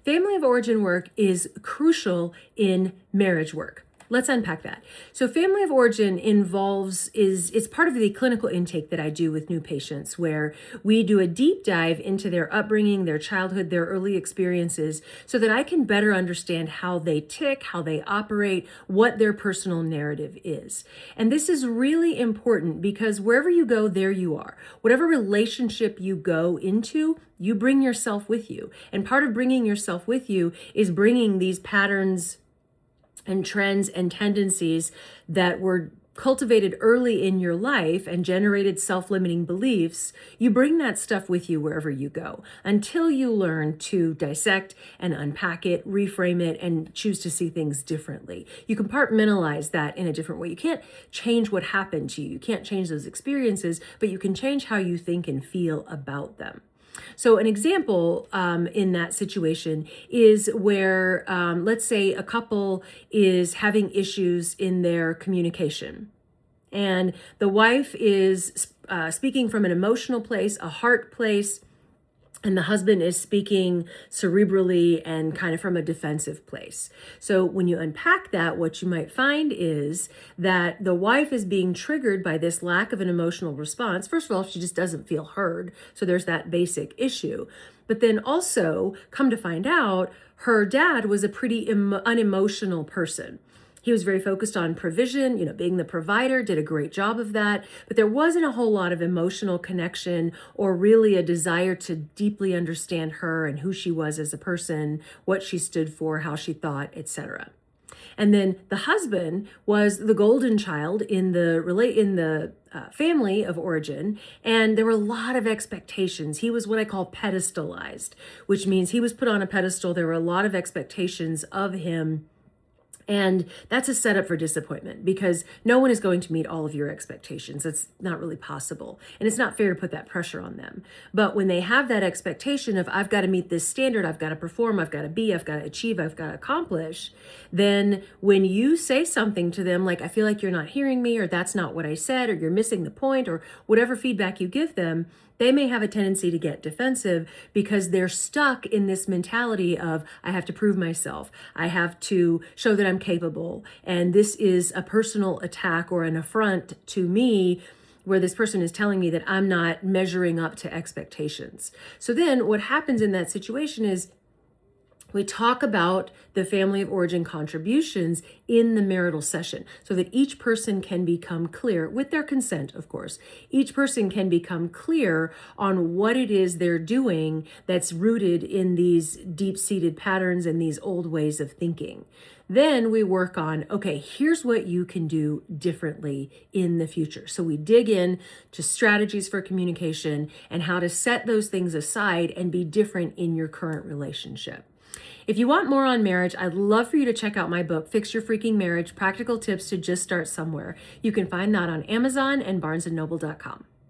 Family of origin work is crucial in marriage work. Let's unpack that. So family of origin it's part of the clinical intake that I do with new patients, where we do a deep dive into their upbringing, their childhood, their early experiences, so that I can better understand how they tick, how they operate, what their personal narrative is. And this is really important because wherever you go, there you are. Whatever relationship you go into, you bring yourself with you. And part of bringing yourself with you is bringing these patterns and trends and tendencies that were cultivated early in your life and generated self-limiting beliefs. You bring that stuff with you wherever you go until you learn to dissect and unpack it, reframe it, and choose to see things differently. You compartmentalize that in a different way. You can't change what happened to you. You can't change those experiences, but you can change how you think and feel about them. So an example in that situation is where, let's say a couple is having issues in their communication. And the wife is speaking from an emotional place, a heart place, and the husband is speaking cerebrally and kind of from a defensive place. So when you unpack that, what you might find is that the wife is being triggered by this lack of an emotional response. First of all, she just doesn't feel heard. So there's that basic issue. But then also, come to find out, her dad was a pretty unemotional person. He was very focused on provision, being the provider, did a great job of that. But there wasn't a whole lot of emotional connection or really a desire to deeply understand her and who she was as a person, what she stood for, how she thought, etc. And then the husband was the golden child in the family of origin, and there were a lot of expectations. He was what I call pedestalized, which means he was put on a pedestal. There were a lot of expectations of him. And that's a setup for disappointment because no one is going to meet all of your expectations. That's not really possible. And it's not fair to put that pressure on them. But when they have that expectation of, I've got to meet this standard, I've got to perform, I've got to be, I've got to achieve, I've got to accomplish, then when you say something to them, like, I feel like you're not hearing me, or that's not what I said, or you're missing the point, or whatever feedback you give them, they may have a tendency to get defensive because they're stuck in this mentality of, I have to prove myself. I have to show that I'm capable. And this is a personal attack or an affront to me, where this person is telling me that I'm not measuring up to expectations. So then what happens in that situation is we talk about the family of origin contributions in the marital session so that each person can become clear, with their consent, of course. Each person can become clear on what it is they're doing that's rooted in these deep-seated patterns and these old ways of thinking. Then we work on, okay, here's what you can do differently in the future. So we dig in to strategies for communication and how to set those things aside and be different in your current relationship. If you want more on marriage, I'd love for you to check out my book, Fix Your Freaking Marriage, Practical Tips to Just Start Somewhere. You can find that on Amazon and barnesandnoble.com.